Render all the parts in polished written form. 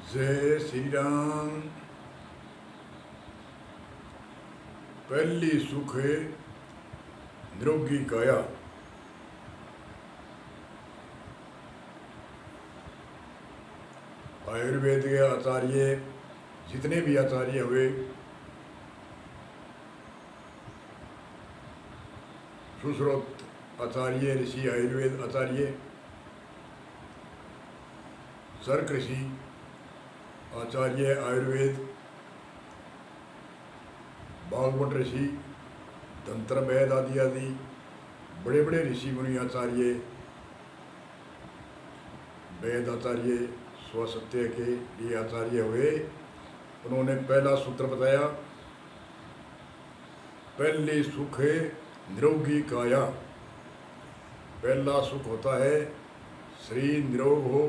जय श्री राम। पहली सुख है निरोगी काया। आयुर्वेद के आचार्य जितने भी आचार्य हुए, सुश्रुत आचार्य, ऋषि आयुर्वेद आचार्य, सर्क ऋषि आचार्य आयुर्वेद, भागवत ऋषि, तंत्र वेद आदि आदि बड़े बड़े ऋषि मुनि आचार्य, वेद आचार्य, स्वसत्य के लिए आचार्य हुए। उन्होंने पहला सूत्र बताया, पहले सुख है निरोगी काया। पहला सुख होता है शरीर निरोग हो।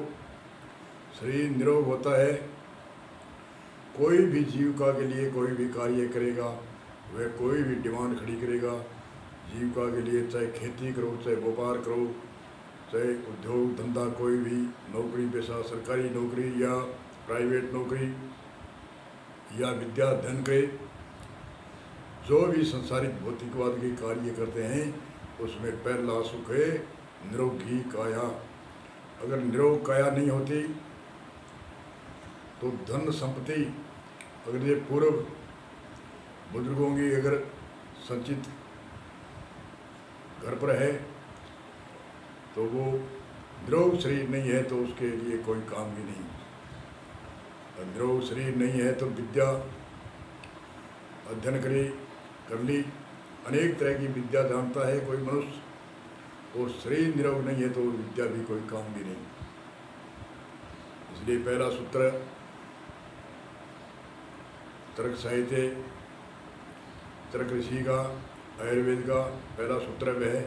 शरीर निरोग होता है, कोई भी जीविका के लिए कोई भी कार्य करेगा, वह कोई भी डिमांड खड़ी करेगा जीविका के लिए, चाहे खेती करो, चाहे व्यापार करो, चाहे उद्योग धंधा, कोई भी नौकरी पेशा, सरकारी नौकरी या प्राइवेट नौकरी या विद्या अध्ययन करे, जो भी संसारिक भौतिकवाद के कार्य करते हैं, उसमें पहला सुख है निरोगी काया। अगर निरोग काया नहीं होती तो धन संपत्ति, अगर ये पूर्व बुजुर्गों की अगर संचित घर पर है तो वो निरोग शरीर नहीं है तो उसके लिए कोई काम भी नहीं। निरोग शरीर नहीं है तो विद्या अध्ययन कर ली, अनेक तरह की विद्या जानता है कोई मनुष्य, और शरीर निरोग नहीं है तो विद्या भी कोई काम भी नहीं। इसलिए पहला सूत्र तर्क साहित्य, तर्क ऋषि का, आयुर्वेद का पहला सूत्र वह है,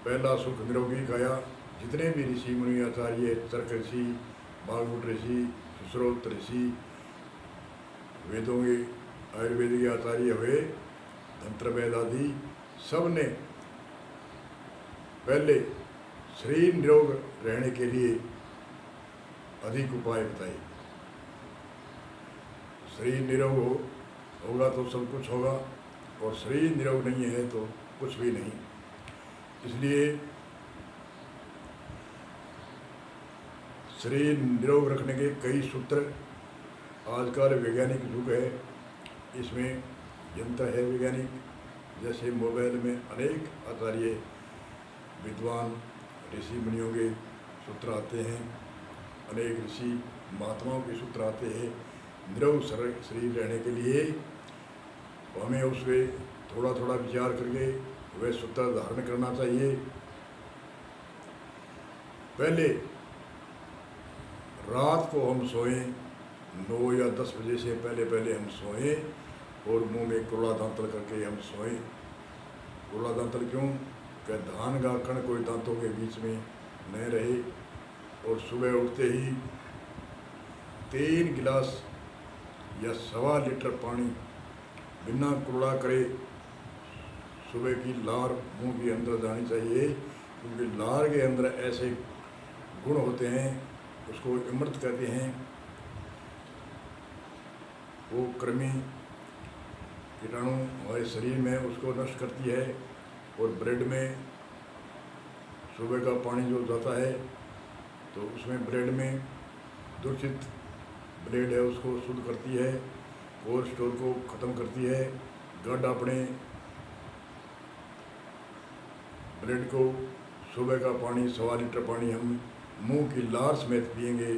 पहला सुख निरोगी काया। जितने भी ऋषि मुनि आचार्य, तर्क ऋषि, भागवत ऋषि, सुश्रोत ऋषि, वेदों के आयुर्वेद के आचार्य हुए, तंत्र वेद आदि, सब ने पहले शरीर निरोग रहने के लिए अधिक उपाय बताए। शरीर निरोग होगा तो सब कुछ होगा, और शरीर निरोग नहीं है तो कुछ भी नहीं। इसलिए शरीर निरोग रखने के कई सूत्र, आजकल वैज्ञानिक युग है, इसमें यंत्र है वैज्ञानिक, जैसे मोबाइल में अनेक आचार्य विद्वान ऋषि मुनियों के सूत्र आते हैं, अनेक ऋषि महात्माओं के सूत्र आते हैं निरोग शरीर रहने के लिए। तो हमें उस पर थोड़ा थोड़ा विचार करके वह सूत्र धारण करना चाहिए। पहले रात को हम सोएं, 9 या 10 बजे से पहले हम सोएं, और मुंह में कूड़ा दांतल करके हम सोएं। कूड़ा दांतल क्यों? क्या धान का कण कोई दांतों के बीच में न रहे। और सुबह उठते ही 3 गिलास या 1.25 लीटर पानी बिना कुल्ला करे सुबह की लार मुंह के अंदर जानी चाहिए, क्योंकि लार के अंदर ऐसे गुण होते हैं, उसको अमृत कहते हैं, वो कृमि कीटाणु हमारे शरीर में उसको नष्ट करती है। और ब्रेड में सुबह का पानी जो जाता है तो उसमें ब्रेड में दूषित ब्रेड है उसको शुद्ध करती है, कोलेस्ट्रॉल को ख़त्म करती है। गड अपने ब्रेड को सुबह का पानी 1.25 लीटर पानी हम मुंह की लार समेत पिएंगे,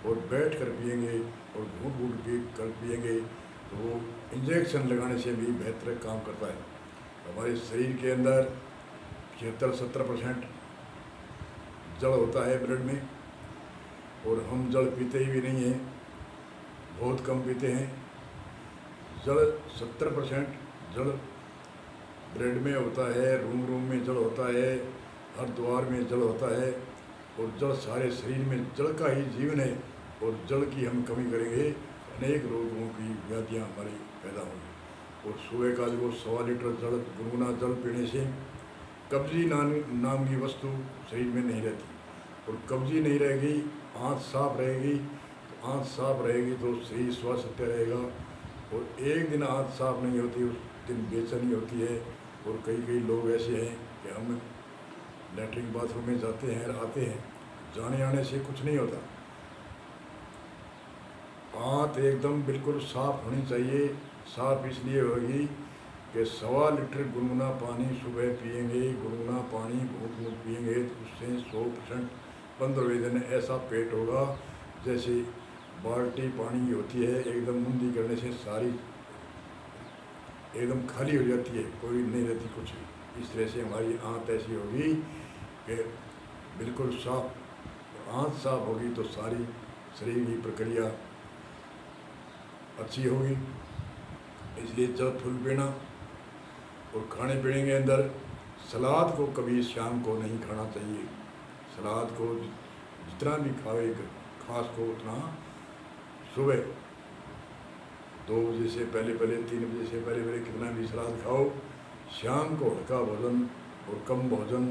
और बैठ कर पिएंगे, और घूट घूट पी कर पिएंगे, तो वो इंजेक्शन लगाने से भी बेहतर काम करता है। हमारे शरीर के अंदर 75-70% जल होता है ब्रेड में, और हम जल पीते ही भी नहीं हैं, बहुत कम पीते हैं। जल 70% जल ब्रेड में होता है, रूम रूम में जल होता है, हर द्वार में जल होता है, और जल सारे शरीर में, जल का ही जीवन है। और जल की हम कमी करेंगे, अनेक रोगों की व्याधियाँ हमारी पैदा होंगी। और सुबह का जो 1.25 लीटर जल, गुनगुना जल पीने से कब्जी नाम की वस्तु शरीर में नहीं रहती, और कब्जी नहीं रहेगी, आँख साफ रहेगी, तो आँत साफ रहेगी तो शरीर स्वस्थ रहेगा। और एक दिन आँत साफ नहीं होती उस दिन बेचैनी होती है। और कई कई लोग ऐसे हैं कि हम लैट्रिन बाथरूम में जाते हैं और आते हैं, जाने आने से कुछ नहीं होता। आँत एकदम बिल्कुल साफ होनी चाहिए। साफ इसलिए होगी कि 1.25 लीटर गुनगुना पानी सुबह पिएंगे, गुनगुना पानी घूंट घूंट पिएंगे तो उससे 100% 15वें दिन ऐसा पेट होगा जैसे बाल्टी पानी होती है, एकदम मुंदी करने से सारी एकदम खाली हो जाती है, कोई नहीं रहती कुछ भी। इस तरह से हमारी आँत ऐसी होगी कि बिल्कुल साफ। आँत साफ होगी तो सारी शरीर की प्रक्रिया अच्छी होगी। इसलिए जल फूल पीना और खाने पीने के अंदर सलाद को कभी शाम को नहीं खाना चाहिए। सलाद को जितना भी खाए खास को उतना सुबह 2 बजे से पहले 3 बजे से पहले कितना भी सलाद खाओ। शाम को हल्का भोजन और कम भोजन,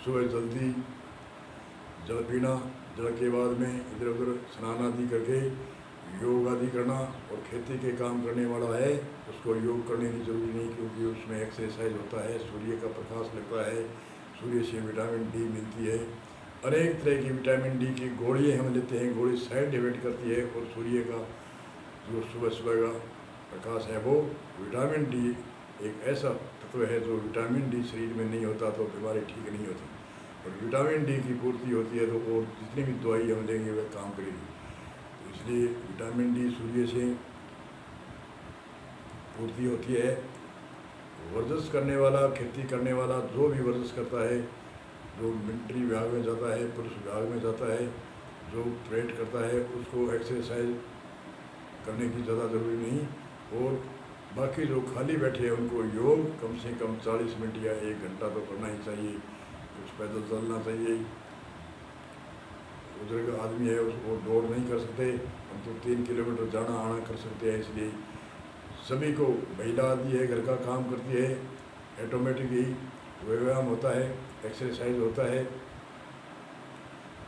सुबह जल्दी जल पीना, जल के बाद में इधर उधर स्नान आदि करके योग आदि करना। और खेती के काम करने वाला है उसको योग करने की जरूरी नहीं, क्योंकि उसमें एक्सरसाइज होता है, सूर्य का प्रकाश लगता है, सूर्य से विटामिन डी मिलती है। अनेक तरह की विटामिन डी की गोलियाँ हम लेते हैं, गोली साइड इफेक्ट करती है। और सूर्य का जो सुबह सुबह का प्रकाश है वो विटामिन डी एक ऐसा तत्व है जो विटामिन डी शरीर में नहीं होता तो बीमारी ठीक नहीं होती। और विटामिन डी की पूर्ति होती है तो और जितनी भी दवाई हम लेंगे वह काम करेगी। तो इसलिए विटामिन डी सूर्य से पूर्ति होती है। वर्जिश करने वाला, खेती करने वाला जो भी वर्जिश करता है, जो मिलिट्री विभाग में जाता है, पुलिस विभाग में जाता है, जो परेड करता है, उसको एक्सरसाइज करने की ज़्यादा ज़रूरी नहीं। और बाकी जो खाली बैठे हैं उनको योग कम से कम 40 मिनट या 1 घंटा तो करना ही चाहिए। कुछ पैदल चलना चाहिए। बुजुर्ग आदमी है उसको दौड़ नहीं कर सकते, हम तो 3 किलोमीटर जाना आना कर सकते हैं। इसलिए सभी को, महिला आदि है घर का काम करती है, ऑटोमेटिक ही व्यायाम होता है, एक्सरसाइज होता है।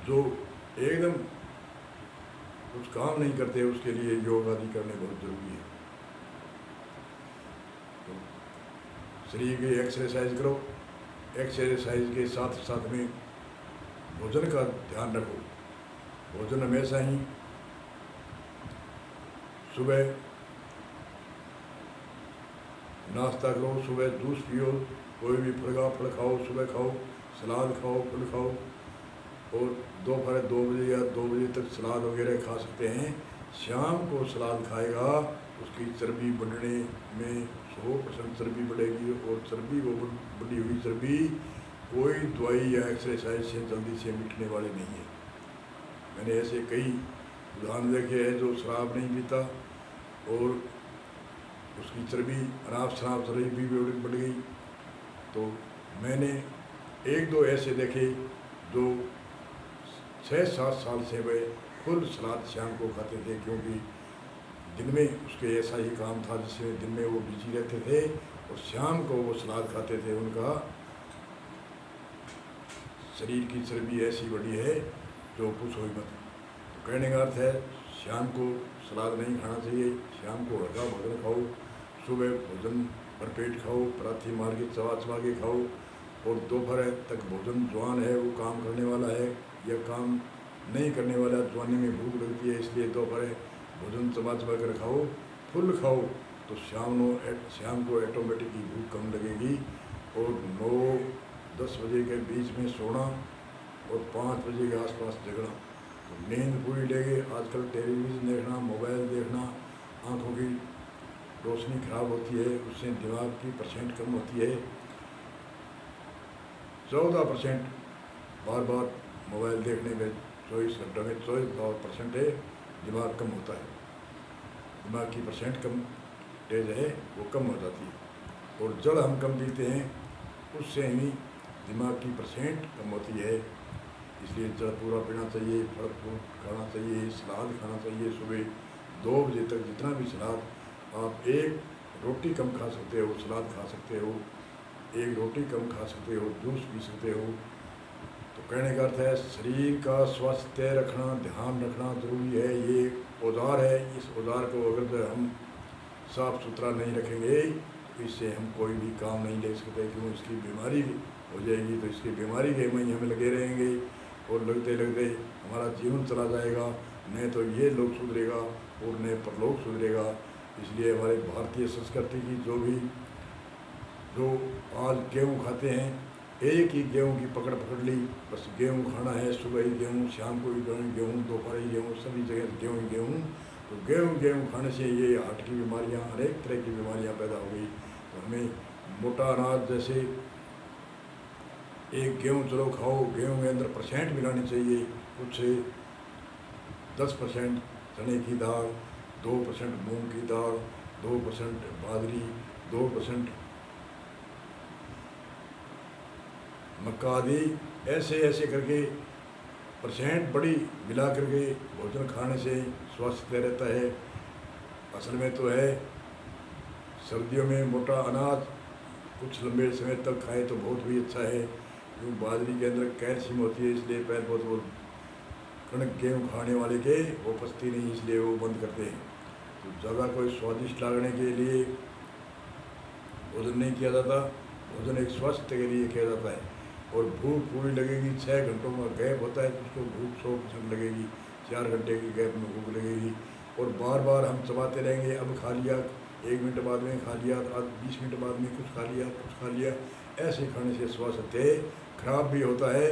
जो एकदम कुछ काम नहीं करते उसके लिए योग आदि करने बहुत ज़रूरी है। तो शरीर की एक्सरसाइज करो, एक्सरसाइज के साथ साथ में भोजन का ध्यान रखो। भोजन हमेशा ही सुबह नाश्ता करो, सुबह जूस पियो, कोई भी फल खाओ, सुबह खाओ, सलाद खाओ, फल खाओ। और दोपहर 2 बजे या 2 बजे तक सलाद वगैरह खा सकते हैं। शाम को सलाद खाएगा उसकी चर्बी बढ़ने में 100% चर्बी बढ़ेगी। और चर्बी वो बढ़ी हुई चर्बी कोई दवाई या एक्सरसाइज से जल्दी से मिटने वाली नहीं है। मैंने ऐसे कई उदाहरण देखे हैं जो शराब नहीं पीता और उसकी चर्बी अनाप शनाप चर्बी भी बढ़ गई। तो मैंने 1-2 ऐसे देखे जो 6-7 साल से वे फुल सलाद शाम को खाते थे, क्योंकि दिन में उसके ऐसा ही काम था जिसमें दिन में वो बिजी रहते थे और शाम को वो सलाद खाते थे। उनका शरीर की चर्बी ऐसी बढ़ी है जो पूछो ही मत। तो कहने का अर्थ है शाम को सलाद नहीं खाना चाहिए, शाम को हल्का भोजन खाओ, सुबह भोजन भरपेट खाओ, पराठी मार के चबा चबा के खाओ। और दोपहर तक भोजन जवान है वो काम करने वाला है या काम नहीं करने वाला, जवानी में भूख लगती है इसलिए दोपहर भोजन चबा चबा कर खाओ, फुल खाओ। तो शाम को ऑटोमेटिक ही भूख कम लगेगी। और 9-10 बजे के बीच में सोना और 5 बजे के आसपास जगना, तो नींद पूरी लेगी। आजकल टेलीविज़न देखना, मोबाइल देखना, आँखों की रोशनी खराब होती है, उससे दिमाग की परसेंट कम होती है। 14% बार बार मोबाइल देखने में 24 घंटों में 24% है दिमाग कम होता है। दिमाग की परसेंट कम तेज है वो कम हो जाती है। और जल हम कम पीते हैं उससे ही दिमाग की परसेंट कम होती है। इसलिए जल पूरा पीना चाहिए, फल फ्रूट खाना चाहिए, सलाद खाना चाहिए। सुबह 2 बजे तक जितना भी सलाद, आप 1 रोटी कम खा सकते हो, सलाद खा सकते हो, 1 रोटी कम खा सकते हो, जूस पी सकते हो। तो कहने का अर्थ है शरीर का स्वास्थ्य रखना, ध्यान रखना जरूरी है। ये औजार है, इस औजार को अगर हम साफ सुथरा नहीं रखेंगे तो इससे हम कोई भी काम नहीं ले सकते। क्यों? इसकी बीमारी हो जाएगी तो इसकी बीमारी के में ही हम लगे रहेंगे और लगते लगते हमारा जीवन चला जाएगा। न तो ये लोग सुधरेगा और न परलोक सुधरेगा। इसलिए हमारे भारतीय संस्कृति की जो आज गेहूँ खाते हैं, एक ही गेहूँ की पकड़ ली, बस गेहूँ खाना है, सुबह ही गेहूँ, शाम को ही गेहूँ, दोपहर ही गेहूँ, सभी जगह गेहूँ ही गेहूँ। तो गेहूँ खाने से ये हार्ट की बीमारियाँ, अनेक तरह की बीमारियाँ पैदा हो गई। तो हमें मोटा अनाज जैसे एक गेहूँ चलो खाओ, गेहूँ के अंदर परसेंट मिलानी चाहिए। कुछ 10% चने की दाल, 2% मूंग की दाल, 2% बाजरी, 2% मक्का आदि, ऐसे ऐसे करके परसेंट बड़ी मिला करके भोजन खाने से स्वस्थ रहता है। असल में तो है सर्दियों में मोटा अनाज कुछ लंबे समय तक खाए तो बहुत भी अच्छा है। क्योंकि बाजरी के अंदर कैल्शियम होती है, इसलिए पैर बहुत वो कणक गेहूँ खाने वाले के वो पचती नहीं, इसलिए वो बंद करते हैं। तो ज़्यादा कोई स्वादिष्ट लगने के लिए भोजन नहीं किया जाता, भोजन एक स्वास्थ्य के लिए किया जाता है। और भूख पूरी लगेगी, 6 घंटों का गैप होता है तो उसको भूख 100% लगेगी, 4 घंटे के गैप में भूख लगेगी। और बार बार हम चबाते रहेंगे, अब खा लिया, 1 मिनट बाद में खा लिया, 20 मिनट बाद में कुछ खा लिया, ऐसे खाने से स्वास्थ्य खराब भी होता है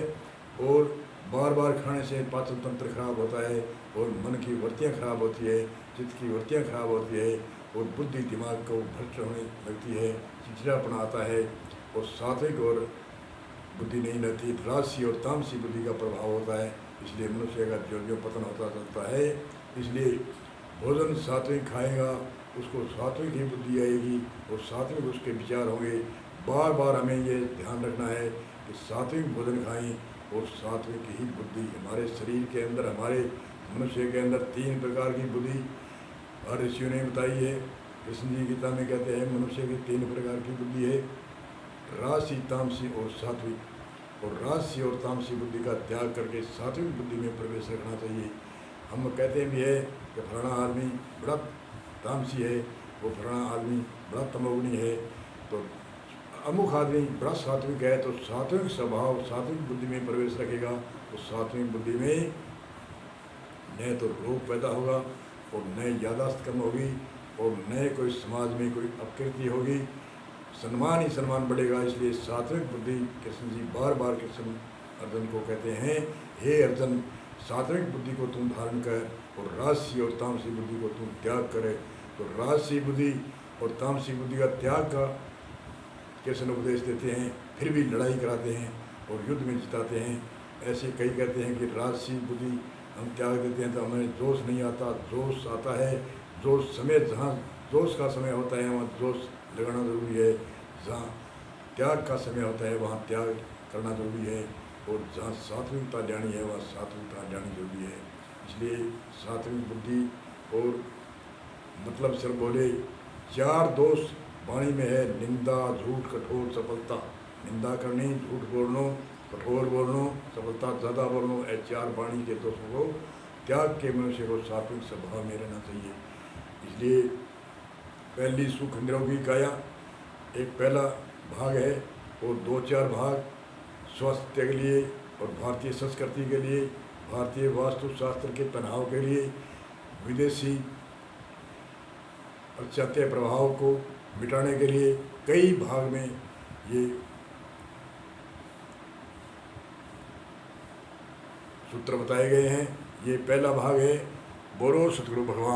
और बार बार खाने से पाचन तंत्र खराब होता है और मन की वृत्तियाँ खराब होती है, चित्त की वृत्तियाँ खराब होती है और बुद्धि दिमाग को भ्रष्ट होने लगती है, चिड़चिड़ापन आता है और सात्विक और बुद्धि नहीं रहती, राजसी और तामसी बुद्धि का प्रभाव होता है। इसलिए मनुष्य का जो पतन होता चलता है। इसलिए भोजन सात्विक खाएगा उसको सात्विक ही बुद्धि आएगी और सात्विक उसके विचार होंगे। बार बार हमें ये ध्यान रखना है कि सात्विक भोजन खाएं और सात्विक ही बुद्धि हमारे शरीर के अंदर, हमारे मनुष्य के अंदर 3 प्रकार की बुद्धि हर ऋषियों ने बताई है। कृष्ण जी गीता में कहते हैं मनुष्य की 3 प्रकार की बुद्धि है, राजसी, तामसी और सात्विक। और राजसी और तामसी बुद्धि का त्याग करके सात्विक बुद्धि में प्रवेश रखना चाहिए। हम कहते भी है कि फलाना आदमी बड़ा तामसी है, वो फलाना आदमी बड़ा तमोगुणी है, तो अमुक आदमी बड़ा सात्विक है। तो सात्विक स्वभाव, सात्विक बुद्धि में प्रवेश रखेगा तो सात्विक बुद्धि में न तो रोग पैदा होगा और न यादाश्त कम होगी और न कोई समाज में कोई अपकीर्ति होगी, सम्मान ही सम्मान बढ़ेगा। इसलिए सात्विक बुद्धि कृष्ण जी बार बार कृष्ण अर्जुन को कहते हैं, हे अर्जुन, सात्विक बुद्धि को तुम धारण कर और राजसी और तामसी बुद्धि को तुम त्याग करे। तो राजसी बुद्धि और तामसी बुद्धि का त्याग का कृष्ण उपदेश देते हैं, फिर भी लड़ाई कराते हैं और युद्ध में जिताते हैं। ऐसे कई कहते हैं कि राजसी बुद्धि हम त्याग देते हैं तो हमें जोश नहीं आता, जोश आता है। जोश समय, जहाँ जोश का समय होता है वहाँ जोश लगाना जरूरी है, जहाँ त्याग का समय होता है वहाँ त्याग करना जरूरी है और जहाँ सात्विकता जानी है वहाँ सात्विकता जानी जरूरी है। इसलिए सात्विक बुद्धि और मतलब सिर्फ बोले 4 दोष वाणी में है, निंदा, झूठ, कठोर, चपलता। निंदा करनी, झूठ बोलना, कठोर बोलना, चपलता ज़्यादा बोलना, ये 4 वाणी के दोषों को त्याग के मनुष्य को सात्विक स्वभाव में रहना चाहिए। इसलिए पहली सुख निरोगी काया एक पहला भाग है और 2-4 भाग स्वास्थ्य के लिए और भारतीय संस्कृति के लिए, भारतीय वास्तुशास्त्र के तनाव के लिए, विदेशी पाश्चात्य प्रभाव को मिटाने के लिए कई भाग में ये सूत्र बताए गए हैं। ये पहला भाग है। बोलो सतगुरु भगवान।